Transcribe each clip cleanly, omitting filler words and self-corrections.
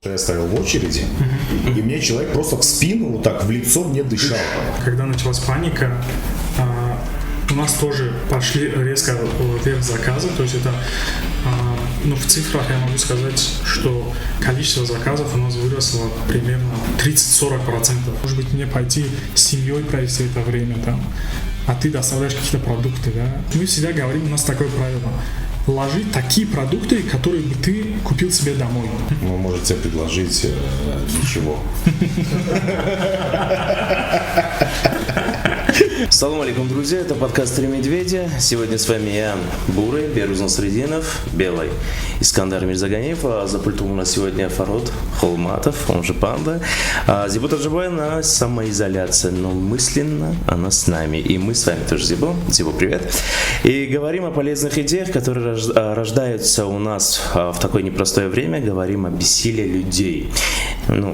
Я стоял в очереди, и мне человек просто в спину, вот так, в лицо мне дышал. Когда началась паника, у нас тоже пошли резко вверх заказы, то есть это, в цифрах я могу сказать, что количество заказов у нас выросло примерно 30-40%. Может быть, мне пойти с семьей провести это время там, а ты доставляешь какие-то продукты, да? Мы всегда говорим, у нас такое правило: ложи такие продукты, которые бы ты купил себе домой. Вы можете предложить ничего. Салам алейкум, друзья, это подкаст «Три медведя». Сегодня с вами я, Бурый, Беруз Насрединов, Белый, Искандар Мирзаганиев, а за пультом у нас сегодня Фарод Холматов, он же Панда. Зибу Таджибай на самоизоляции, но мысленно она с нами, и мы с вами тоже, Зибу. Зибу, привет. И говорим о полезных идеях, которые рождаются у нас в такое непростое время, говорим о бессилии людей,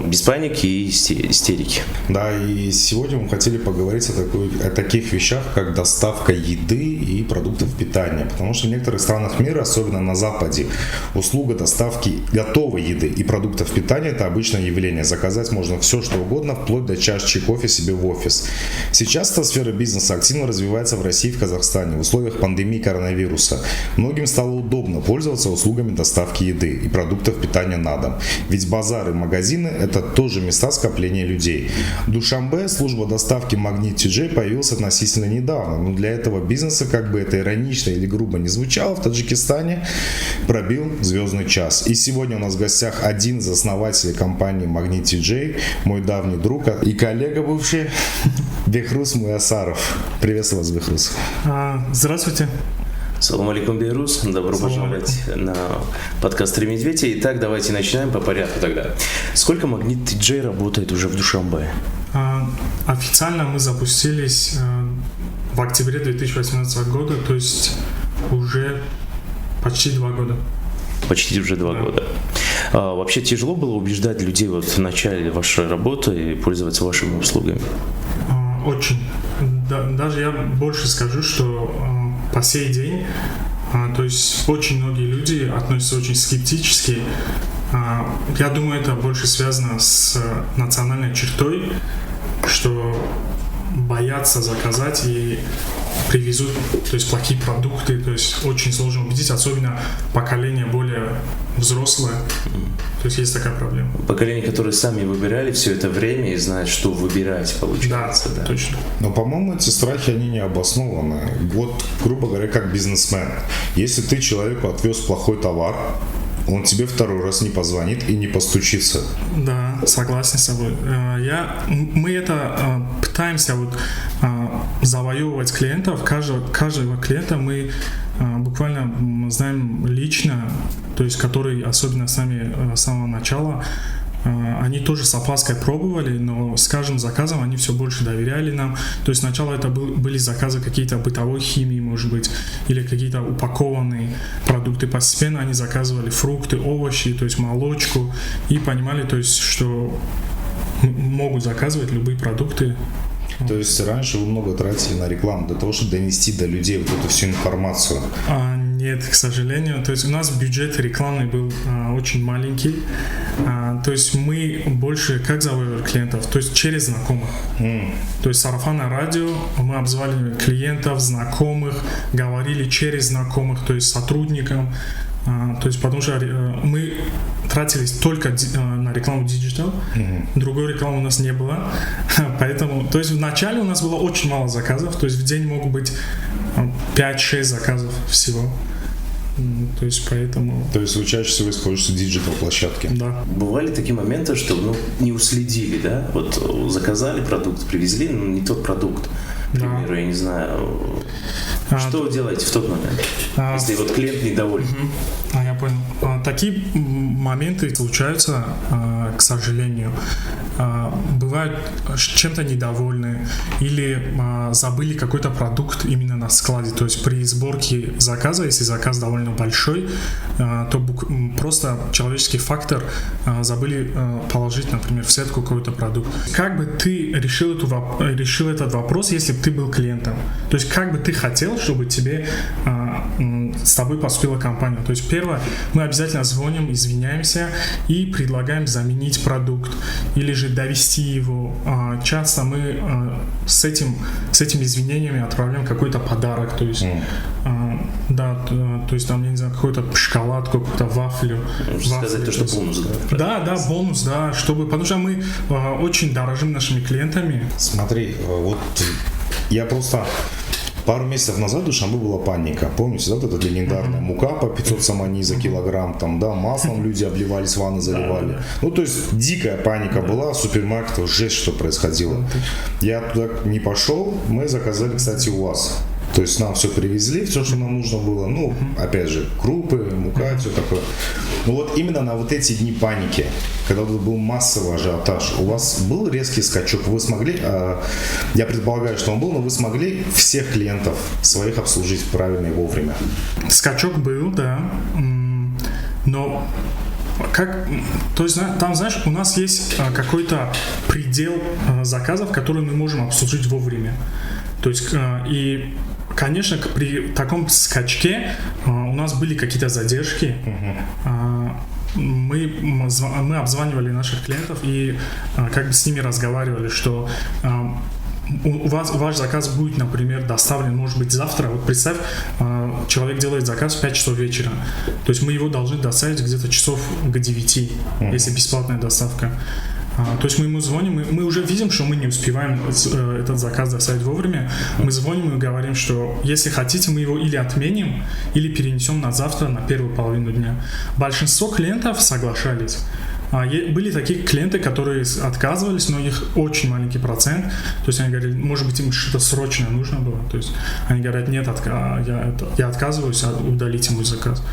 без паники и истерики. Да, и сегодня мы хотели поговорить о таких вещах, как доставка еды и продуктов питания. Потому что в некоторых странах мира, особенно на Западе, услуга доставки готовой еды и продуктов питания – это обычное явление. Заказать можно все, что угодно, вплоть до чашечки кофе себе в офис. Сейчас эта сфера бизнеса активно развивается в России и в Казахстане в условиях пандемии коронавируса. Многим стало удобно пользоваться услугами доставки еды и продуктов питания на дом. Ведь базары и магазины – это тоже места скопления людей. В Душанбе служба доставки Магнит TJ появился относительно недавно, но для этого бизнеса, как бы это иронично или грубо не звучало, в Таджикистане пробил звездный час. И сегодня у нас в гостях один из основателей компании Магнит TJ, мой давний друг и коллега бывший Бехрус Муясаров. Приветствую вас, Бехрус. Здравствуйте. Салам алейкум, Беруз. Добро пожаловать на подкаст «Три медведя». Итак, давайте начинаем по порядку тогда. Сколько Магнит TJ работает уже в Душанбе? Официально мы запустились в октябре 2018 года, то есть уже почти 2 года. Почти уже 2 года. Вообще тяжело было убеждать людей в начале вашей работы и пользоваться вашими услугами? Очень. Даже я больше скажу, что по сей день, то есть очень многие люди относятся очень скептически. Я думаю, это больше связано с национальной чертой, что боятся заказать и привезут, то есть плохие продукты, то есть очень сложно убедить, особенно поколение более взрослое, то есть есть такая проблема. Поколение, которые сами выбирали все это время и знают, что выбирать, получается. Да, точно. Но, по-моему, эти страхи, они не обоснованы. Вот, грубо говоря, как бизнесмен. Если ты человеку отвез плохой товар, он тебе второй раз не позвонит и не постучится. Да, согласен с собой. Мы это пытаемся завоевывать клиентов. Каждого клиента мы буквально знаем лично, то есть который особенно с нами с самого начала. Они тоже с опаской пробовали, но с каждым заказом они все больше доверяли нам. То есть сначала это были заказы какие-то бытовой химии, может быть, или какие-то упакованные продукты. Постепенно они заказывали фрукты, овощи, то есть молочку, и понимали, то есть, что могут заказывать любые продукты. То есть раньше вы много тратили на рекламу для того, чтобы донести до людей вот эту всю информацию? Нет, к сожалению. То есть у нас бюджет рекламный был очень маленький. То есть мы больше как завоевали клиентов? То есть через знакомых. То есть сарафанное радио, мы обзванивали клиентов, знакомых, говорили через знакомых, то есть сотрудникам. То есть потому что мы тратились только на рекламу диджитал, другой рекламы у нас не было, поэтому, то есть вначале у нас было очень мало заказов, то есть в день могут быть 5-6 заказов всего. То есть поэтому... То есть вы чаще всего используете диджитал-площадки? Да. Бывали такие моменты, что не уследили, да? Вот заказали продукт, привезли, но не тот продукт. К примеру, я не знаю... Что вы делаете в тот момент, если клиент недоволен? Я понял. Такие моменты случаются, к сожалению. Бывают чем-то недовольны или забыли какой-то продукт именно на складе. То есть при сборке заказа, если заказ довольно большой, то просто человеческий фактор забыли положить, например, в сетку какой-то продукт. Как бы ты решил этот вопрос, если бы ты был клиентом? То есть как бы ты хотел, чтобы тебе с тобой поступила компания. То есть первое, мы обязательно звоним, извиняемся и предлагаем заменить продукт или же довести его. Часто мы с этими извинениями отправляем какой-то подарок, то есть да, то есть там, я не знаю, какую-то шоколадку, какую-то вафлю. Сказать то, что бонус, да? Да, бонус, да, потому что мы очень дорожим нашими клиентами. Смотри, вот я просто пару месяцев назад в Душанбе была паника. Помните, да, вот эта легендарная мука по 500 самани за килограмм, там, да, маслом люди обливались, ванны заливали. Ну, то есть дикая паника была, в супермаркетах жесть, что происходило. Я туда не пошел, мы заказали, кстати, у вас. То есть нам все привезли, все, что нам нужно было. Ну, опять же, крупы, мука, все такое. Но вот именно на вот эти дни паники, когда был массовый ажиотаж, у вас был резкий скачок? Вы смогли, я предполагаю, что он был, но вы смогли всех клиентов своих обслужить правильно и вовремя? Скачок был, да. Но то есть там, знаешь, у нас есть какой-то предел заказов, которые мы можем обслужить вовремя. То есть и конечно, при таком скачке у нас были какие-то задержки. Мы обзванивали наших клиентов и как бы с ними разговаривали, что ваш заказ будет, например, доставлен, может быть, завтра. Вот представь, человек делает заказ в 5 часов вечера. То есть мы его должны доставить где-то часов к 9, если бесплатная доставка. То есть мы ему звоним, мы уже видим, что мы не успеваем этот заказ доставить вовремя. Мы звоним и говорим, что если хотите, мы его или отменим, или перенесем на завтра, на первую половину дня. Большинство клиентов соглашались. Были такие клиенты, которые отказывались, но их очень маленький процент. То есть они говорили, может быть, им что-то срочное нужно было. То есть они говорят, нет, я отказываюсь, удалите мой заказ.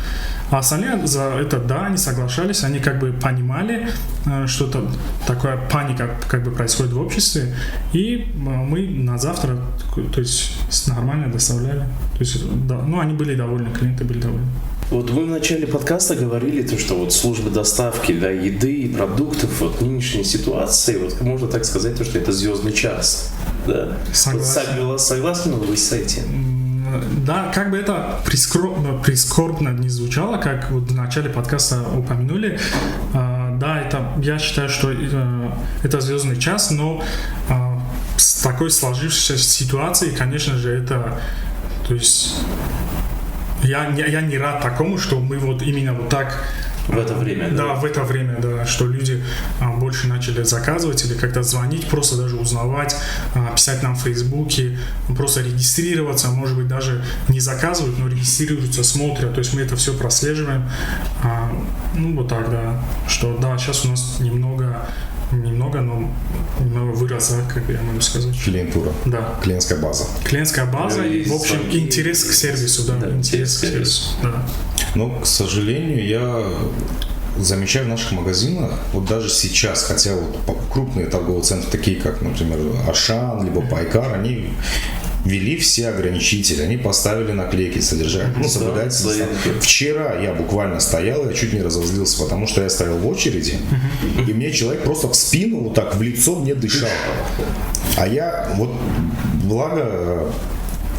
А остальные за это, да, они соглашались, они как бы понимали, что-то такая паника как бы происходит в обществе, и мы на завтра, то есть нормально доставляли. То есть, да, ну, они были довольны, клиенты были довольны. Вот вы в начале подкаста говорили, то, что вот служба доставки, да, еды и продуктов вот, в нынешней ситуации, вот можно так сказать, то, что это звездный час. Да? Согласен. Согласны вы с этим? Да, как бы это прискорбно не звучало, как вот в начале подкаста упомянули, да, я считаю, что это звездный час, но с такой сложившейся ситуацией, конечно же, это, то есть я не рад такому, что мы вот именно вот так в это время, да? Да, в это время, да, что люди больше начали заказывать или как-то звонить, просто даже узнавать, писать нам в Фейсбуке, просто регистрироваться, может быть, даже не заказывают, но регистрируются, смотрят, то есть мы это все прослеживаем. Ну, вот так, да, что, да, сейчас у нас немного, но немного выросла, как я могу сказать. Клиентура. Да. Клиентская база. Клиентская база и, в общем, интерес к сервису, да. Интерес к сервису, да. Но, к сожалению, я замечаю в наших магазинах, вот даже сейчас, хотя вот крупные торговые центры, такие как, например, Ашан, либо Пайкар, они ввели все ограничители, они поставили наклейки, содержание, соблюдается. Вчера я буквально стоял, я чуть не разозлился, потому что я стоял в очереди, и мне человек просто в спину, вот так в лицо мне дышал. А я, вот, благо,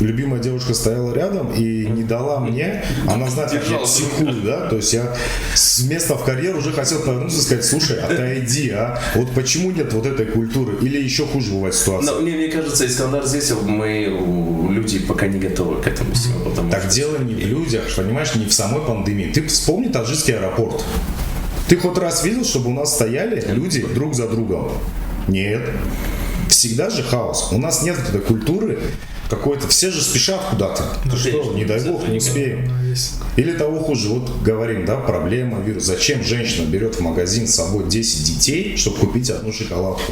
любимая девушка стояла рядом и не дала мне, она знает, как я психую, да, то есть я с места в карьер уже хотел повернуться и сказать, слушай, отойди, вот почему нет вот этой культуры, или еще хуже бывает ситуация? Но мне кажется, Искандар, здесь люди пока не готовы к этому всему, потому так дело не в людях, понимаешь, не в самой пандемии. Ты вспомни Таджикский аэропорт. Ты хоть раз видел, чтобы у нас стояли люди друг за другом? Нет. Всегда же хаос. У нас нет этой культуры какой-то, все же спешат куда-то. Ты что, не дай бог, не успеем. Или того хуже, вот говорим, да, проблема, вирус. Зачем женщина берет в магазин с собой 10 детей, чтобы купить одну шоколадку?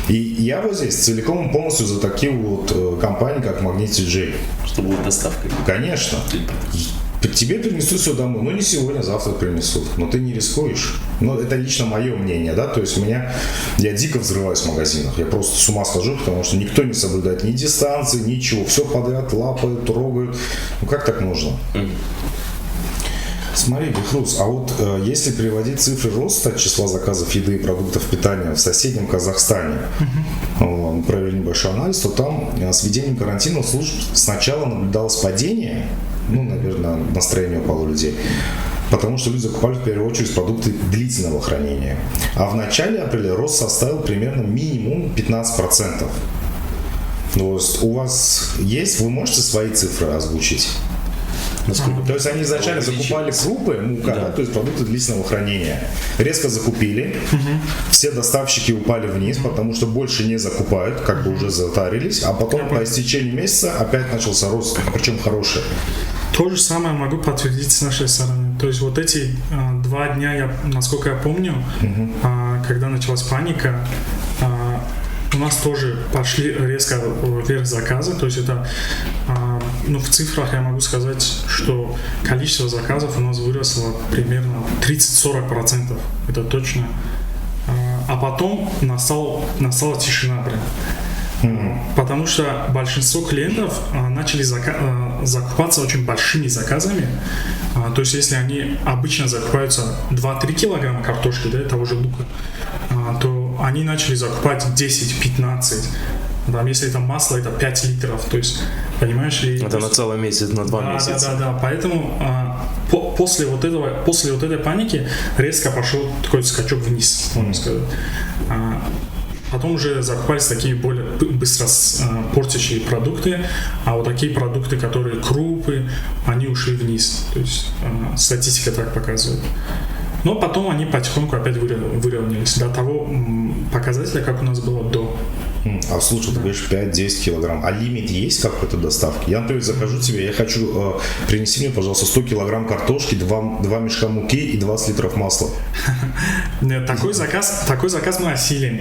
И я вот здесь целиком и полностью за такие вот компании, как Магнит TJ. Чтобы будет доставкой. Конечно. Тебе принесут все домой, ну не сегодня, завтра принесут, но ты не рискуешь. Но это лично мое мнение, да, то есть я дико взрываюсь в магазинах, я просто с ума схожу, потому что никто не соблюдает ни дистанции, ничего, все подряд лапают, трогают, ну как так можно? Смотри, Бехрус, а вот если приводить цифры роста числа заказов еды и продуктов питания в соседнем Казахстане, мы провели небольшой анализ, то там с введением карантина служб сначала наблюдалось падение, Ну, наверное, настроение упало у людей. Потому что люди закупали в первую очередь продукты длительного хранения. А в начале апреля рост составил примерно минимум 15%. То есть у вас есть, вы можете свои цифры озвучить? То есть они изначально закупали крупы, мука, да, то есть продукты длительного хранения. Резко закупили, все доставщики упали вниз, потому что больше не закупают, как бы уже затарились, а потом по истечении месяца опять начался рост, причем хороший. То же самое могу подтвердить с нашей стороны. То есть вот эти 2 дня, насколько я помню, когда началась паника, у нас тоже пошли резко вверх заказы. То есть это, в цифрах я могу сказать, что количество заказов у нас выросло примерно 30-40%. Это точно. А потом настала тишина прям. Потому что большинство клиентов начали закупаться очень большими заказами. То есть если они обычно закупаются 2-3 килограмма картошки, да, того же лука, то они начали закупать 10-15. Там, если это масло, это 5 литров. То есть, понимаешь? Это на целый месяц, на 2 месяца. Да. Поэтому после вот этой паники резко пошел такой скачок вниз, можно сказать. Потом уже закупались такие более быстро портящие продукты, а вот такие продукты, которые крупы, они ушли вниз. То есть статистика так показывает. Но потом они потихоньку опять выровнялись до того показателя, как у нас было до. А слушай, ты говоришь 5-10 килограмм. А лимит есть какой-то доставки? Я, например, закажу тебе, я хочу принеси мне, пожалуйста, 100 килограмм картошки, 2 мешка муки и 20 литров масла. Нет, такой заказ мы осилим.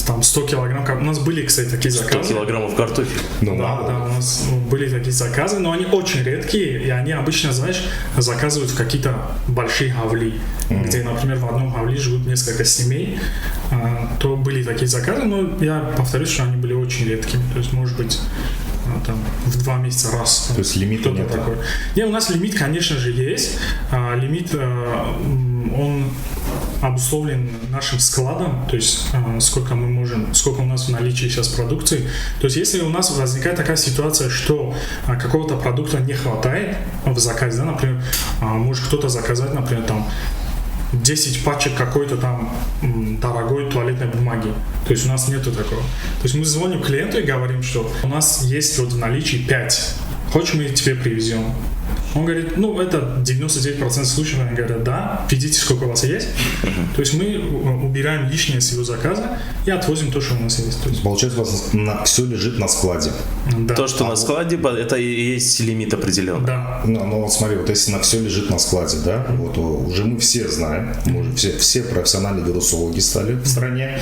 Там 100 килограмм. У нас были, кстати, такие заказы. 100 килограммов картофеля. Да, у нас были такие заказы, но они очень редкие, и они обычно, знаешь, заказывают в какие-то большие хавли, где, например, в одном хавли живут несколько семей. То были такие заказы, но я повторюсь, что они были очень редкими. То есть, может быть, там, в 2 месяца раз. То есть лимита нет? Такой. Нет, у нас лимит, конечно же, есть. Лимит, он обусловлен нашим складом, то есть сколько у нас в наличии сейчас продукции. То есть если у нас возникает такая ситуация, что какого-то продукта не хватает в заказе, да, например, может кто-то заказать, например, там 10 пачек какой-то там дорогой туалетной бумаги. То есть у нас нету такого. То есть мы звоним клиенту и говорим, что у нас есть вот в наличии 5. Хочешь, мы тебе привезем? Он говорит, это 99% случаев, они говорят, да, видите, сколько у вас есть. То есть мы убираем лишнее с его заказа и отвозим то, что у нас есть. То есть, получается, у вас все лежит на складе. Да. То, что на складе, это и есть лимит определенный. Да. Ну вот смотри, вот если все лежит на складе, да, вот уже мы все знаем, мы уже все профессиональные вирусологи стали в стране,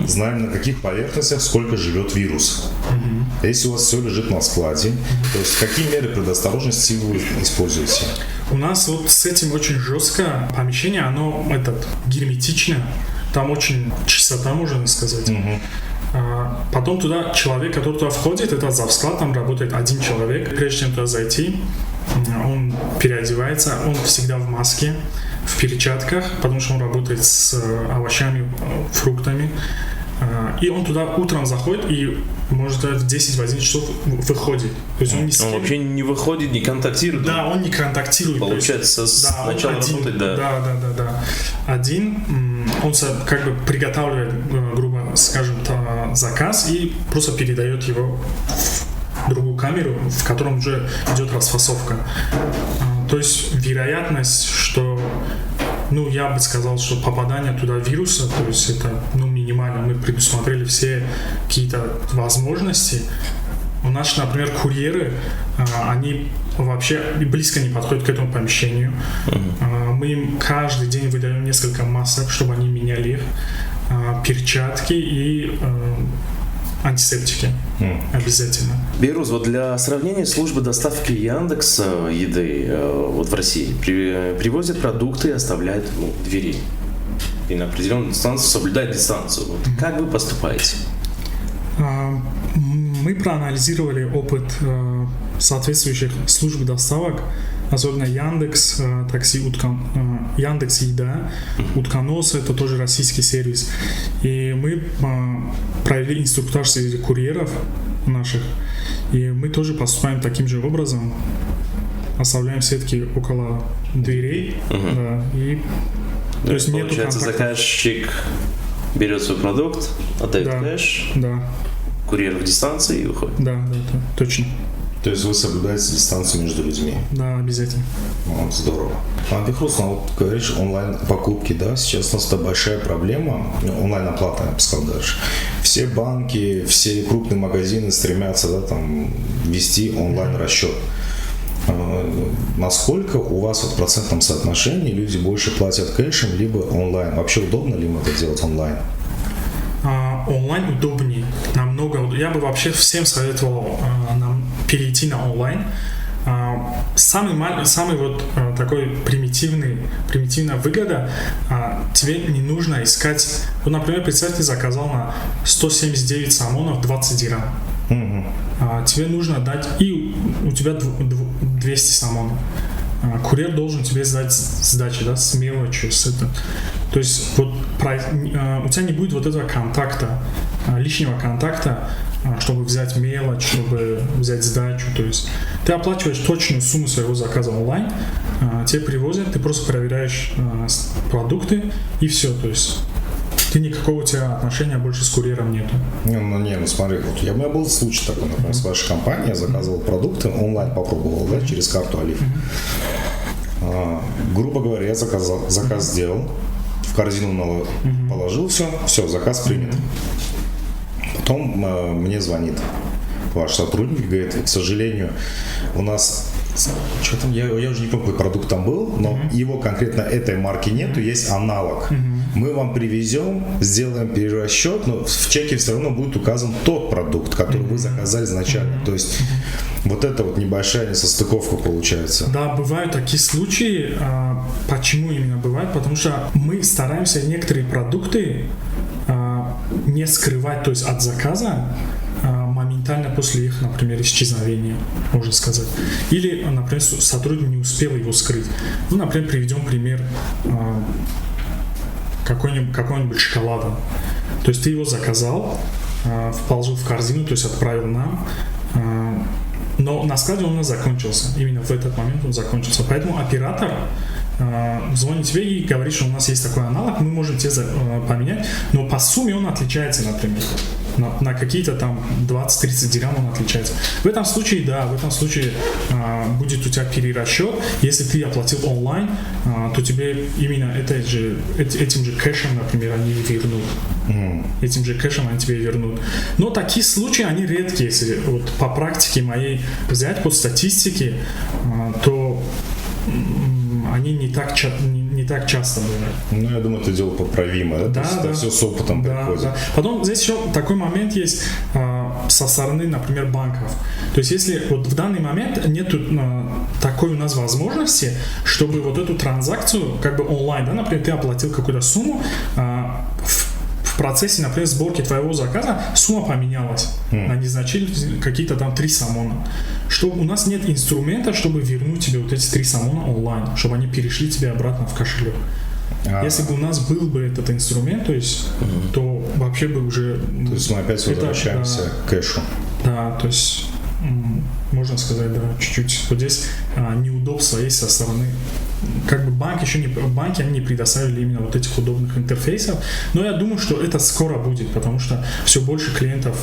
знаем, на каких поверхностях сколько живет вирус. Если у вас все лежит на складе, то есть какие меры предосторожности вы используете? У нас вот с этим очень жестко. Помещение, оно герметично. Там очень чистота, можно сказать. Потом туда человек, который туда входит, это завсклад, там работает один человек. Прежде чем туда зайти, он переодевается, он всегда в маске, в перчатках, потому что он работает с овощами, фруктами. И он туда утром заходит и, может, в 10-11 часов выходит. То есть он вообще не выходит, не контактирует? Да, он не контактирует. Получается, сначала работать, да. Да. Один, он как бы приготавливает, грубо скажем, заказ и просто передает его в другую камеру, в котором уже идет расфасовка. То есть вероятность, что я бы сказал, что попадание туда вируса, то есть это минимально. Мы предусмотрели все какие-то возможности. У нас, например, курьеры, они вообще близко не подходят к этому помещению. Мы им каждый день выдаем несколько масок, чтобы они меняли их, перчатки и антисептики. Обязательно. Беруз, вот для сравнения, служба доставки Яндекс еды вот в России привозят продукты и оставляют в двери. И на определенную дистанцию соблюдает дистанцию. Вот как вы поступаете? Мы проанализировали опыт соответствующих служб доставок, особенно Яндекс Такси, Яндекс Еда, Утконос, это тоже российский сервис. И мы провели инструктаж среди курьеров наших, и мы тоже поступаем таким же образом. оставляем сетки около дверей, да, и то есть нету получается, контакта. заказчик берет свой продукт, отдает Да. кэш, Да, курьер в дистанции и уходит. да, точно. То есть вы соблюдаете дистанцию между людьми. Да, обязательно. Вот, здорово. Бихрус, вот говоришь, онлайн-покупки, да, сейчас у нас это большая проблема, онлайн-оплата, я бы сказал даже. Все банки, все крупные магазины стремятся, да, там, вести онлайн-расчет. Насколько у вас в процентном соотношении люди больше платят кэшем, либо онлайн? Вообще удобно ли им это делать онлайн? Онлайн удобнее, намного удобнее. Я бы вообще всем советовал нам перейти на онлайн. Самый вот такой примитивная выгода, тебе не нужно искать, вот, например, представь, ты заказал на 179 самонов 20 дирхам. Тебе нужно дать, и у тебя 200 самонов. Курьер должен тебе сдать сдачи, да, с мелочью, с это. То есть вот у тебя не будет вот этого контакта, лишнего контакта, чтобы взять мелочь, чтобы взять сдачу. То есть ты оплачиваешь точную сумму своего заказа онлайн, тебе привозят, ты просто проверяешь продукты и все. То есть никакого у тебя отношения больше с курьером нету. Ну смотри, вот у меня был случай такой, например, с вашей компанией, я заказывал продукты, онлайн попробовал, да, через карту Алиф. Грубо говоря, я заказ сделал, в корзину положил, все, заказ принят. Потом мне звонит ваш сотрудник, говорит, к сожалению, у нас, что там, я уже не помню, какой продукт там был, но его конкретно этой марки нету, есть аналог. Мы вам привезем, сделаем перерасчет, но в чеке все равно будет указан тот продукт, который вы заказали изначально. То есть вот это вот небольшая несостыковка получается. Да, бывают такие случаи. Почему именно бывает? Потому что мы стараемся некоторые продукты не скрывать, то есть от заказа моментально после их, например, исчезновения, можно сказать. Или, например, сотрудник не успел его скрыть. Ну, например, приведем пример какого-нибудь шоколада. То есть ты его заказал, положил в корзину, то есть отправил нам, но на складе он у нас закончился. Именно в этот момент он закончился. Поэтому оператор звонит тебе и говорит, что у нас есть такой аналог, мы можем тебе поменять, но по сумме он отличается, например. На какие-то там 20-30 дирхам он отличается. В этом случае, да, будет у тебя перерасчет. Если ты оплатил онлайн, то тебе именно этим же кэшем, например, они вернут. Этим же кэшем они тебе вернут. Но такие случаи, они редкие. Если вот по практике моей взять, по статистике, то они не так часто бывают. Ну, я думаю, это дело поправимо, да? То есть это все с опытом приходит. Да. Потом здесь еще такой момент есть со стороны, например, банков. То есть если вот в данный момент нет такой у нас возможности, чтобы вот эту транзакцию как бы онлайн, да, например, ты оплатил какую-то сумму, в процессе, например, сборки твоего заказа сумма поменялась. Они значили какие-то там 3 самона. У нас нет инструмента, чтобы вернуть тебе вот эти 3 самона онлайн, чтобы они перешли тебе обратно в кошелек. Если бы у нас был бы этот инструмент, то есть, то вообще бы уже... То есть мы опять возвращаемся к кэшу. Да, то есть, можно сказать, да, чуть-чуть. Вот здесь неудобства есть со стороны... Как бы банки они не предоставили именно вот этих удобных интерфейсов. Но я думаю, что это скоро будет, потому что все больше клиентов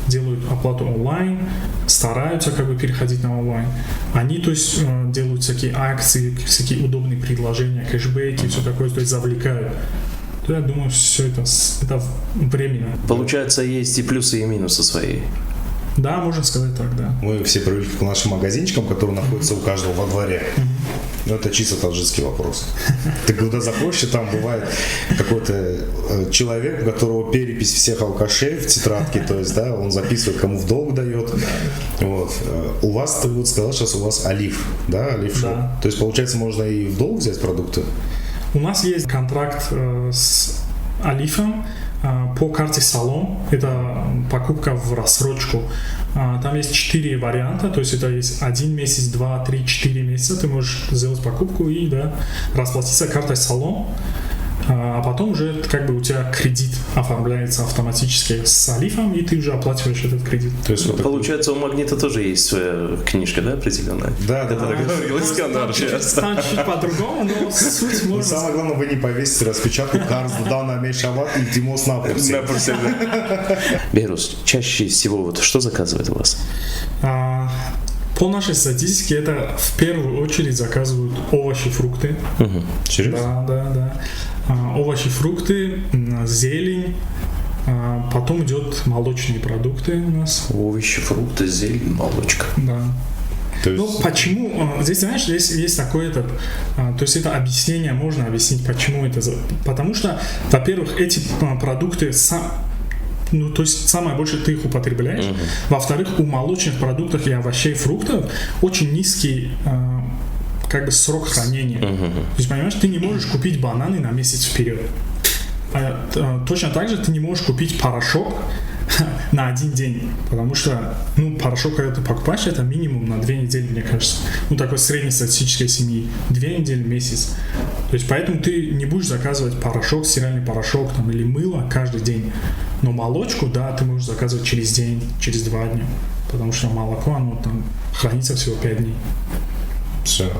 делают оплату онлайн, стараются как бы переходить на онлайн. Они, то есть, делают всякие акции, всякие удобные предложения, кэшбэки, все такое, то есть завлекают. То я думаю, все это временно. Получается, есть и плюсы, и минусы свои. Да, можно сказать так, да. Мы все привыкли к нашим магазинчикам, которые находятся у каждого во дворе. Но это чисто таджикский вопрос. Ты когда заходишь, и там бывает какой-то человек, у которого перепись всех алкашей в тетрадке, то есть, да, он записывает, кому в долг дает. Вот. У вас, ты вот сказал, сейчас у вас Алиф, да, Алиф шоп. Да. То есть, получается, можно и в долг взять продукты? У нас есть контракт с Алифом по карте Салон. Это покупка в рассрочку. Там есть 4 варианта, то есть это есть 1 месяц, 2, 3, 4 месяца. Ты можешь сделать покупку и расплатиться картой Салон. а потом уже как бы у тебя кредит оформляется автоматически с Алифом, и ты уже оплачиваешь этот кредит. То есть вот Получается, у Магнита тоже есть своя книжка, да, определенная? Да, да, Это да. говорил Искандар сейчас. Там чуть по-другому, но суть Но можно... самое главное, вы не повесите распечатку «Карз Дана Мешават» и «Тимос Напурси». Берус, чаще всего вот что заказывает у вас? По нашей статистике, это в первую очередь заказывают овощи, фрукты. Серьезно? Да. Овощи, фрукты, зелень. Потом идет молочные продукты у нас. Овощи, фрукты, зелень, молочка. Да. То есть... Ну, почему? Здесь, знаешь, здесь есть такое, то есть это объяснение, можно объяснить, почему это. Потому что, во-первых, эти продукты то есть самое больше ты их употребляешь. Во-вторых, у молочных продуктов и овощей, фруктов очень низкий как бы срок хранения. То есть, понимаешь, ты не можешь купить бананы на месяц вперед. Точно так же ты не можешь купить порошок на один день, потому что, порошок, когда ты покупаешь, это минимум на 2 недели, мне кажется. Такой среднестатистической семьи. 2 недели, месяц. То есть, поэтому ты не будешь заказывать порошок, стиральный порошок или мыло каждый день. Но молочку, да, ты можешь заказывать через день, через 2 дня. Потому что молоко, оно там хранится всего 5 дней. Все.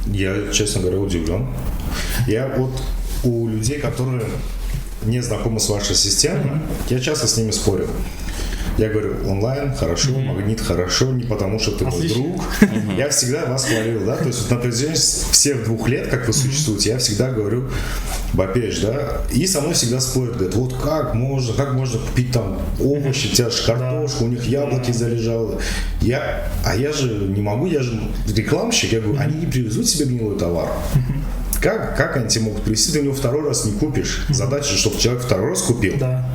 Я, честно говоря, удивлен. Я вот у людей, которые не знакомы с вашей системой, я часто с ними спорю. Я говорю, онлайн хорошо, Магнит хорошо, не потому что ты мой друг. Я всегда вас хвалил, да, то есть на протяжении всех 2 лет, как вы существуете, я всегда говорю, бапеш, да, и со мной всегда спорят, говорят, вот как можно купить там овощи, у тебя же картошка, у них яблоки залежало. Я же не могу, я же рекламщик, я говорю, они не привезут себе гнилой товар. Как они тебе могут привезти, ты у него 2-й раз не купишь. Задача, чтобы человек 2-й раз купил. Да.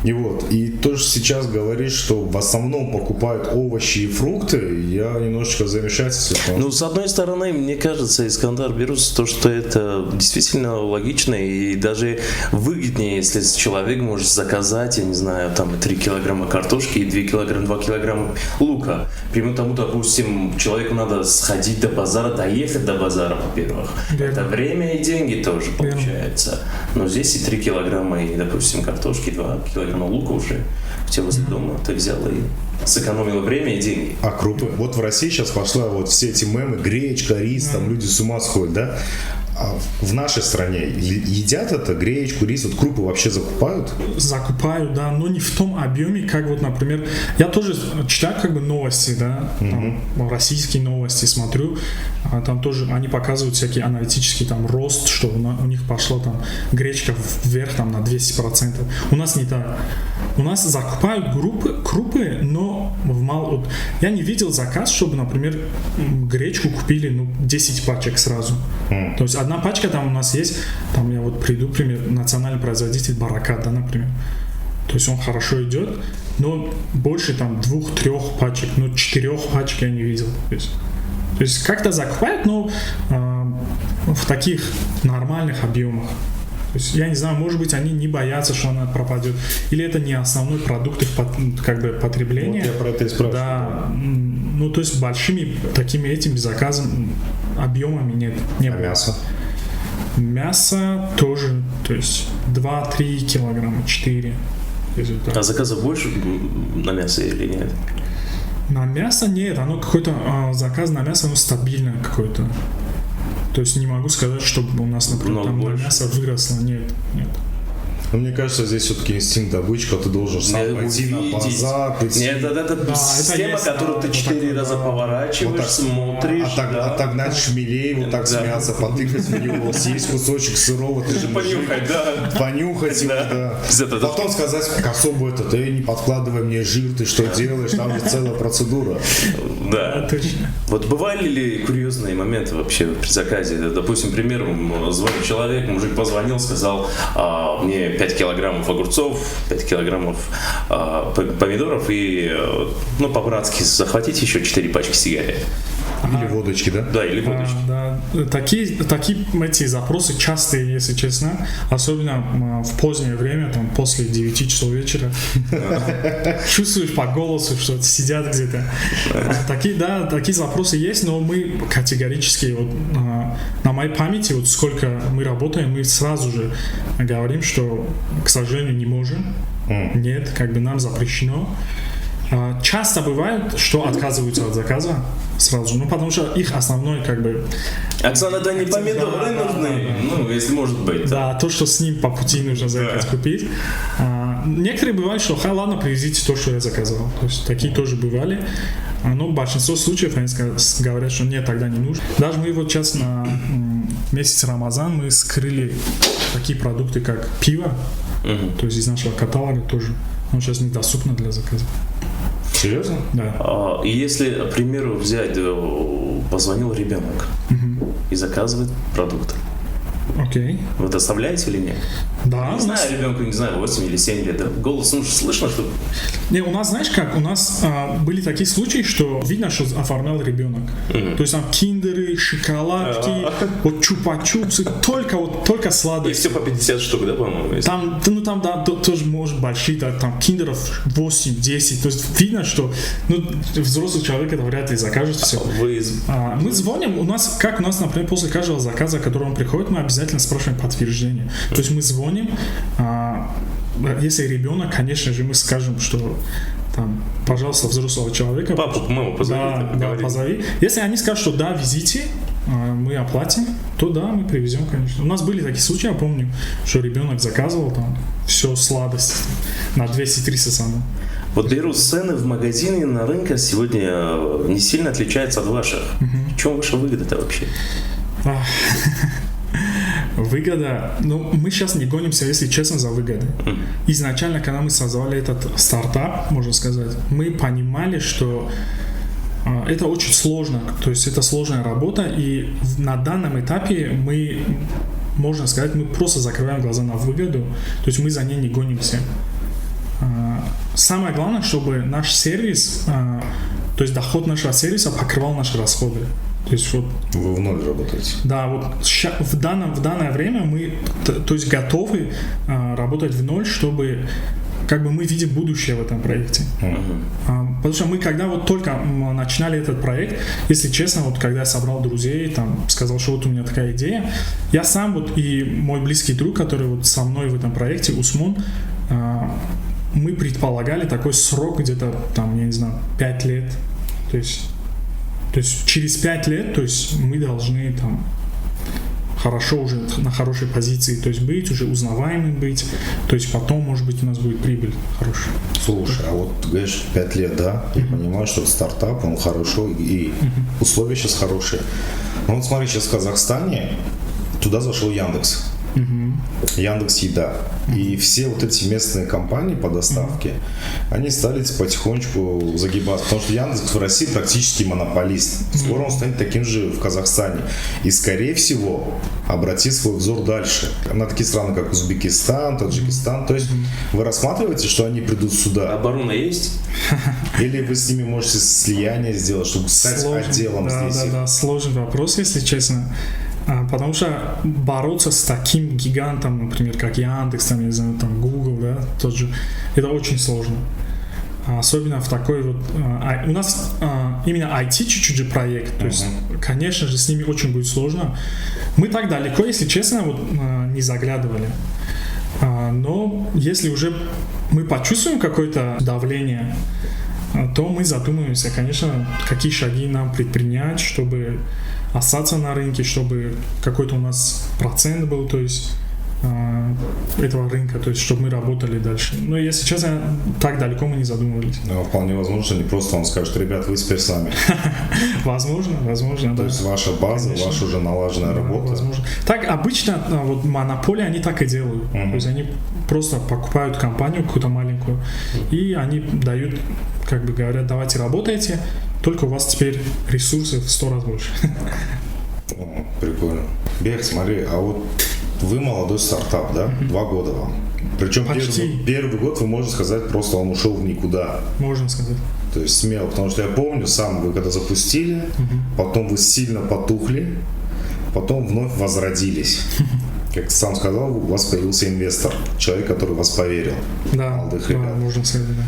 И то, что сейчас говоришь, что в основном покупают овощи и фрукты, я немножечко замешательстве. С одной стороны, мне кажется, Искандар Берус, то, что это действительно логично и даже выгоднее, если человек может заказать, я не знаю, там 3 килограмма картошки и 2 килограмма лука. Примерно тому, допустим, человеку надо сходить до базара, доехать до базара, во-первых. Это время и деньги тоже получается. Но здесь и 3 килограмма, и, допустим, картошки, 2 килограмма лука уже у тебя возле дома, ты взял и сэкономила время и деньги. А крупы? Вот в России сейчас пошла вот все эти мемы, гречка, рис, там люди с ума сходят, да? А в нашей стране едят это, гречку, рис, вот крупы вообще закупают? Закупают, да, но не в том объеме, как вот, например, я тоже читаю как бы новости, да, там, российские новости смотрю, там тоже они показывают всякий аналитический там рост, что у них пошла там гречка вверх там на 200%. У нас не так. У нас закупают крупы, но вот, я не видел заказ, чтобы, например, гречку купили 10 пачек сразу. То есть одна пачка там у нас есть, там я вот приду, например, национальный производитель Баракат, да, например. То есть он хорошо идет, но больше там 2-3 пачек, 4 пачек я не видел. То есть как-то закупают, но в таких нормальных объемах. То есть я не знаю, может быть, они не боятся, что она пропадет, или это не основной продукт их как бы потребления. Вот я про это и спрашиваю. Да, то есть большими такими этими заказами, объемами не было. Мясо? Мясо тоже, то есть 2-3 килограмма, 4. А заказов больше на мясо или нет? На мясо нет, оно какой-то заказ на мясо, оно стабильное какое-то. То есть не могу сказать, чтобы у нас, например, там на мясо выросло. Нет. Но мне кажется, здесь все-таки инстинкт добычка, ты должен сам пойти на базар. Нет, это система, которую ты 4 раза поворачиваешь, смотришь. Отогнать шмелей, вот так с мяса, потыкать в него, съесть кусочек сырого, ты же понюхать, да. Понюхать его, да. Потом сказать к особу ты не подкладывай мне жир, ты что делаешь, там же целая процедура. Да, точно. Вот бывали ли курьезные моменты вообще при заказе? Допустим, пример, звонит человек, мужик позвонил, сказал, мне 5 килограммов огурцов, 5 килограммов помидоров и, по-братски, захватить еще 4 пачки сигарет. Или водочки, да? Да, или водочки. Да, такие эти запросы частые, если честно, особенно в позднее время, там после 9 часов вечера. Чувствуешь по голосу, что сидят где-то. Такие запросы есть, но мы категорически, вот, на моей памяти, вот сколько мы работаем, мы сразу же говорим, что, к сожалению, не можем. Нет, как бы нам запрещено. Часто бывает, что отказываются от заказа сразу, ну потому что их основной как бы... Оксана, это не помидоры нужны, ну если может быть. Да, то, что с ним по пути нужно заехать купить. Некоторые бывают, что ладно, привезите то, что я заказал. То есть такие тоже бывали. Но в большинстве случаев они говорят, что нет, тогда не нужно. Даже мы вот сейчас на месяц Рамазан мы скрыли такие продукты, как пиво, то есть из нашего каталога тоже. Он сейчас недоступно для заказа. Серьезно? Да. И если, к примеру, взять, позвонил ребенок и заказывает продукты. Окей. Вы доставляете или нет? Да. Не знаю, ребенку, не знаю, 8 или 7 лет. Да? Голос слышно, что... Не, у нас, знаешь как, у нас были такие случаи, что видно, что оформлял ребенок. То есть там киндеры, шоколадки, вот чупа-чупсы, только И сладости. все по 50 штук, да, по-моему? Если... Там, да, тоже может большие, да, там киндеров 8-10. То есть видно, что взрослый человек это вряд ли закажет все. Мы звоним, у нас, например, после каждого заказа, который он приходит, мы обязательно спрашиваем подтверждение. То есть мы звоним, если ребенок, конечно же, мы скажем, что там, пожалуйста, взрослого человека. Папу, маму позови. Да, позови. Если они скажут, что да, везите, мы оплатим, то да, мы привезем, конечно. У нас были такие случаи, я помню, что ребенок заказывал там все сладости на 200-300 само. Вот беру цены в магазине на рынке сегодня не сильно отличаются от ваших. В чем ваша выгода-то вообще? Выгода, мы сейчас не гонимся, если честно, за выгодой. Изначально, когда мы создавали этот стартап, можно сказать, мы понимали, что это очень сложно, то есть это сложная работа, и на данном этапе мы, можно сказать, мы просто закрываем глаза на выгоду, то есть мы за ней не гонимся. Самое главное, чтобы наш сервис, то есть доход нашего сервиса покрывал наши расходы. То есть вот, вы в ноль работаете. Да, вот в данное время мы то есть готовы работать в ноль, чтобы как бы мы видим будущее в этом проекте. Потому что мы когда вот только начинали этот проект, если честно, вот когда я собрал друзей, там сказал, что вот у меня такая идея, я сам вот и мой близкий друг, который вот со мной в этом проекте, Усмон, мы предполагали такой срок где-то там, я не знаю, 5 лет. То есть через 5 лет, то есть мы должны там хорошо уже на хорошей позиции, то есть быть, уже узнаваемым быть, то есть потом, может быть, у нас будет прибыль хорошая. Слушай, а вот ты говоришь 5 лет, да? Я понимаю, что стартап, он хорошо, и условия сейчас хорошие. Но вот смотри, сейчас в Казахстане туда зашел Яндекс. Яндекс.Еда. И все вот эти местные компании по доставке, они стали потихонечку загибаться, потому что Яндекс в России практически монополист. Скоро он станет таким же в Казахстане. И, скорее всего, обратит свой взор дальше на такие страны, как Узбекистан, Таджикистан. То есть вы рассматриваете, что они придут сюда? Оборона есть? Или вы с ними можете слияние сделать, чтобы стать отделом здесь? Да, сложный вопрос, если честно. Потому что бороться с таким гигантом, например, как Яндекс, там, не знаю, там, Google, да, тот же, это очень сложно. Особенно в такой вот... у нас именно IT чуть-чуть же проект, то есть, конечно же, с ними очень будет сложно. Мы так далеко, если честно, вот, не заглядывали. Но если уже мы почувствуем какое-то давление, то мы задумываемся, конечно, какие шаги нам предпринять, чтобы остаться на рынке, чтобы какой-то у нас процент был, то есть этого рынка, то есть чтобы мы работали дальше. Но если честно, так далеко мы не задумывались. Но вполне возможно, не просто он скажет, ребят, вы теперь сами. Возможно, да. То есть ваша база, ваша уже налаженная работа. Возможно. Так обычно вот монополии, они так и делают. То есть они просто покупают компанию какую-то маленькую, и они дают, как бы говорят, давайте работайте, только у вас теперь ресурсов в 100 раз больше. Прикольно. Бех, смотри, а вот вы молодой стартап, да? 2 года вам. Причем первый год, вы можете сказать, просто он ушел в никуда. Можно сказать. То есть смело, потому что я помню, сам вы когда запустили, потом вы сильно потухли, потом вновь возродились. Как ты сам сказал, у вас появился инвестор, человек, который в вас поверил. Да, молодых ребят. можно сказать, да.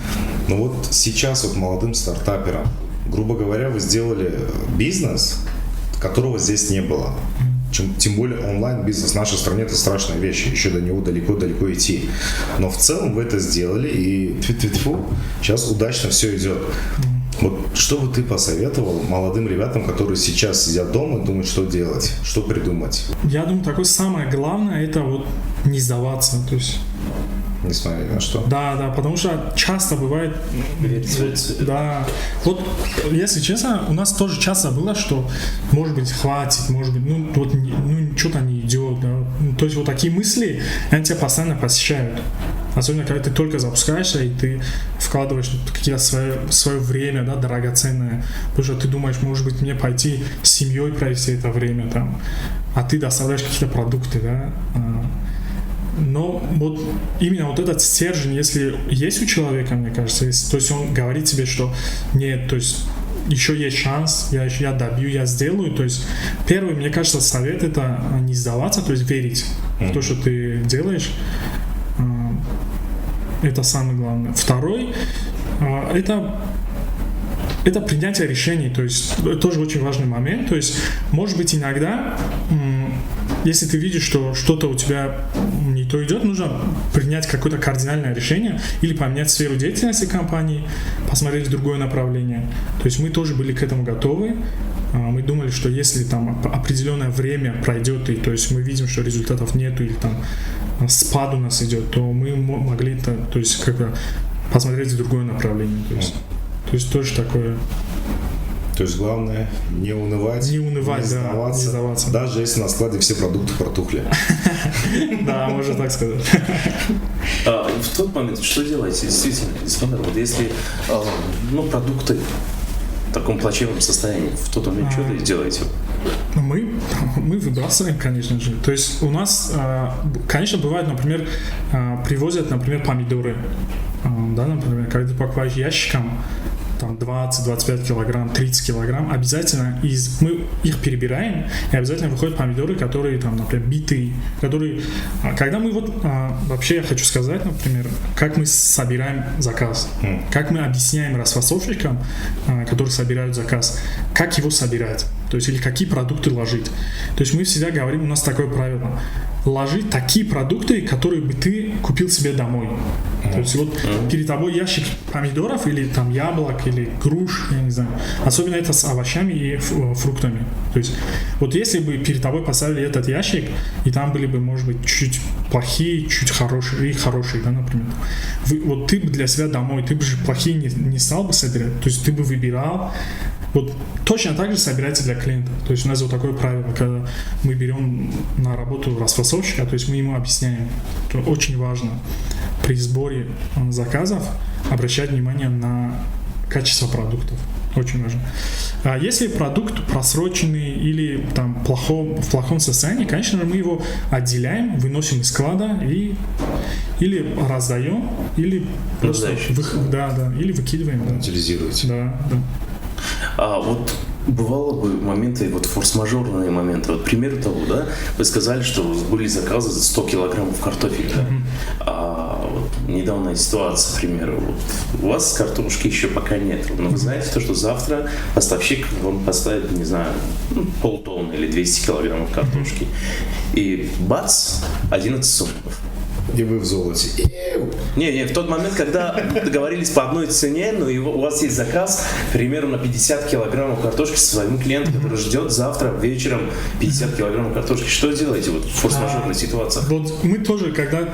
Но вот сейчас вот молодым стартаперам, грубо говоря, вы сделали бизнес, которого здесь не было. Тем более онлайн-бизнес в нашей стране — это страшная вещь, еще до него далеко-далеко идти. Но в целом вы это сделали, и сейчас удачно все идет. Вот что бы ты посоветовал молодым ребятам, которые сейчас сидят дома и думают, что делать, что придумать? Я думаю, такое самое главное — это вот не сдаваться, то есть... Несмотря на что? Да, потому что часто бывает... Да. Вот, если честно, у нас тоже часто было, что, может быть, хватит, может быть, что-то не идет. Да. То есть вот такие мысли, они тебя постоянно посещают. Особенно, когда ты только запускаешься, и ты вкладываешь какие-то свое время, да, драгоценное. Потому что ты думаешь, может быть, мне пойти с семьей провести это время, там, а ты доставляешь какие-то продукты, да. Но вот именно вот этот стержень, если есть у человека, мне кажется, то есть он говорит тебе, что нет, то есть еще есть шанс, я добью, я сделаю. То есть первый, мне кажется, совет — это не сдаваться, то есть верить в то, что ты делаешь. Это самое главное. Второй — это принятие решений, то есть это тоже очень важный момент. То есть, может быть, иногда, если ты видишь, что что-то у тебя не то идет, нужно принять какое-то кардинальное решение или поменять сферу деятельности компании, посмотреть в другое направление. То есть мы тоже были к этому готовы. Мы думали, что если там определенное время пройдет, и то есть мы видим, что результатов нету или там спад у нас идет, то мы могли то есть как бы посмотреть в другое направление. То есть тоже такое. То есть главное не унывать, не сдаваться, даже если на складе все продукты протухли. Да, можно так сказать. В тот момент что делаете? Действительно, вот если продукты в таком плачевном состоянии, в тот момент что вы делаете? Мы выбрасываем, конечно же. То есть у нас, конечно, бывает, например, привозят, например, помидоры. Да, например, когда ты покупаешь ящиком, там 20, 25 килограмм, 30 килограмм, обязательно мы их перебираем, и обязательно выходят помидоры, которые там, например, битые, которые... Когда мы вообще я хочу сказать, например, как мы собираем заказ, как мы объясняем расфасовщикам, которые собирают заказ, как его собирать, то есть или какие продукты ложить. То есть мы всегда говорим, у нас такое правило: ложить такие продукты, которые бы ты купил себе домой. То есть вот перед тобой ящик помидоров или там яблок или груш, я не знаю. Особенно это с овощами и фруктами. То есть вот если бы перед тобой поставили этот ящик, и там были бы, может быть, чуть плохие, чуть хорошие, и хорошие, да, например. Вот ты бы для себя домой, ты бы же плохие не стал бы собирать. То есть ты бы выбирал. Вот точно так же собирайте для клиента. То есть у нас вот такое правило, когда мы берем на работу расфасовщика, то есть мы ему объясняем, что очень важно при сборе заказов обращать внимание на качество продуктов. Очень важно. А если продукт просроченный или там в плохом состоянии, конечно же, мы его отделяем, выносим из склада или раздаем, или просто или выкидываем. Да. Утилизируете. Да. А вот бывало бы моменты, вот форс-мажорные моменты. Вот пример того, да, вы сказали, что были заказы за 100 килограммов картофеля. А вот недавняя ситуация, к примеру, вот у вас картошки еще пока нет. Но вы знаете то, что завтра поставщик вам поставит, не знаю, полтонны или 200 килограммов картошки. И бац, 11 сомов. И вы в золоте. Не, в тот момент, когда договорились по одной цене, но у вас есть заказ примерно на 50 килограммов картошки со своим клиентом, который ждет завтра вечером 50 килограммов картошки. Что делаете вот в форс-мажорной ситуации? Вот мы тоже, когда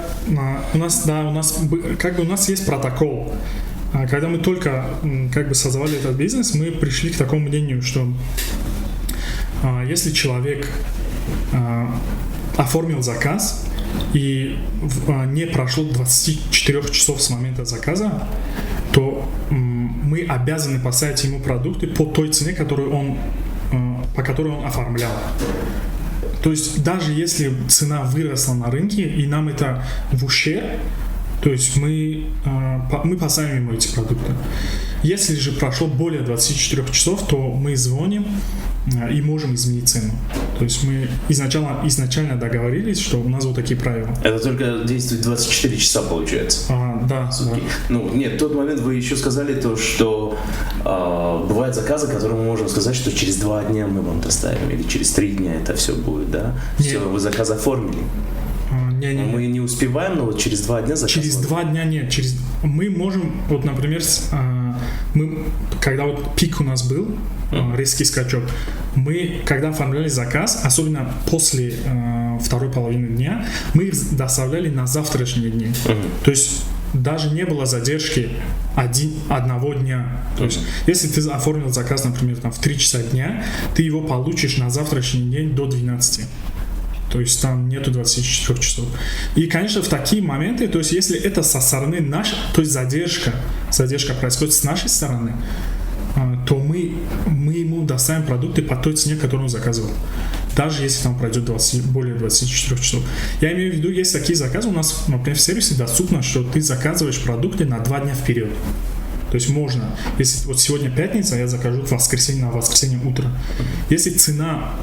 у нас есть протокол. Когда мы только создавали этот бизнес, мы пришли к такому мнению, что если человек оформил заказ, и не прошло 24 часов с момента заказа, то мы обязаны поставить ему продукты по той цене, по которой он оформлял. То есть даже если цена выросла на рынке и нам это в ущерб, то есть мы поставим ему эти продукты. Если же прошло более 24 часов, то мы звоним и можем изменить цену. То есть мы изначально договорились, что у нас вот такие правила. Это только действует 24 часа, получается. Да. Ну, нет, в тот момент вы еще сказали то, что бывают заказы, которые мы можем сказать, что через 2 дня мы вам доставим, или через 3 дня это все будет, да? Все, вы заказ оформили. Мы не успеваем, но вот через 2 дня заказ. Через 2 дня нет. Мы можем, вот, например, когда вот пик у нас был, резкий скачок, мы, когда оформляли заказ, особенно после второй половины дня, мы их доставляли на завтрашние дни. То есть даже не было задержки одного дня. То есть, если ты оформил заказ, например, там, в 3 часа дня, ты его получишь на завтрашний день до 12. То есть там нету 24 часов. И, конечно, в такие моменты, то есть если это со стороны нашей, то есть задержка происходит с нашей стороны, то мы ему доставим продукты по той цене, которую он заказывал. Даже если там пройдет более 24 часов. Я имею в виду, есть такие заказы, у нас, например, в сервисе доступно, что ты заказываешь продукты на 2 дня вперед. То есть можно, если вот сегодня пятница, я закажу в воскресенье на воскресенье утро. Если цена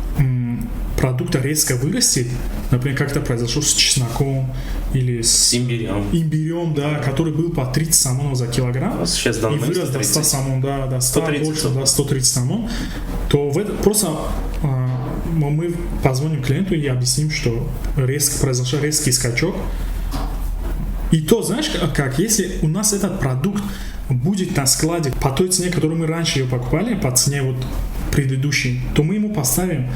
продукта резко вырастет, например, как это произошло с чесноком или с имбирем, да, который был по 30 самонов за килограмм, сейчас и вырос до 100 самон, да, до 100 больше, до 130 самон, то просто мы позвоним клиенту и объясним, что произошел резкий скачок. И то, знаешь, как, если у нас этот продукт будет на складе по той цене, которую мы раньше ее покупали, по цене вот предыдущей, то мы ему поставим.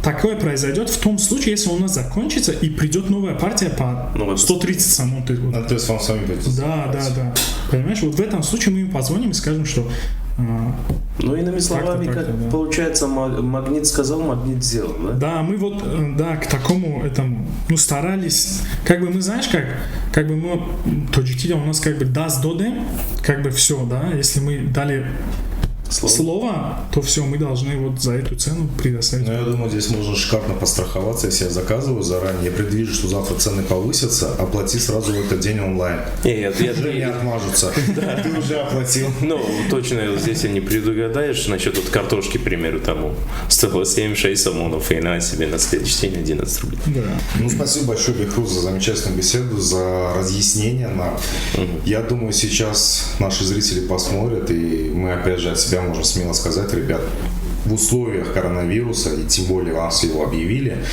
Такое произойдет в том случае, если у нас закончится и придет новая партия по 130 самон. То есть вам сами придется. Да. Понимаешь, вот в этом случае мы ему позвоним и скажем, что... Ну, иными словами, как получается, магнит сказал, магнит сделал, да? Да, мы вот, к такому этому, старались, мы, знаешь, как бы мы, Тоджикида у нас даст додем, все, да, если мы дали слово, то все, мы должны вот за эту цену предоставить. Я думаю, здесь можно шикарно постраховаться, если я заказываю заранее, я предвижу, что завтра цены повысятся, оплати сразу в этот день онлайн. Уже не отмажутся. Ты уже оплатил. Ну, точно здесь не предугадаешь насчет вот картошки, к примеру, тому. Стоило 7-6 самонов, и на себе на следующий день 11 рублей. Да. Спасибо большое, Бехруз, за замечательную беседу, за разъяснение нам. Я думаю, сейчас наши зрители посмотрят, и мы опять же от себя можем смело сказать, ребят, в условиях коронавируса, и тем более вас его объявили,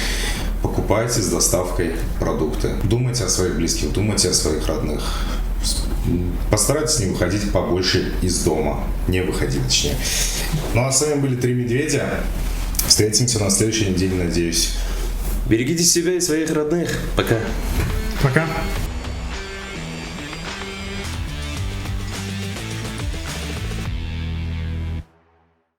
покупайте с доставкой продукты. Думайте о своих близких, думайте о своих родных. Постарайтесь не выходить побольше из дома. Не выходить, точнее. Ну а с вами были 3 медведя. Встретимся на следующей неделе, надеюсь. Берегите себя и своих родных. Пока. Пока.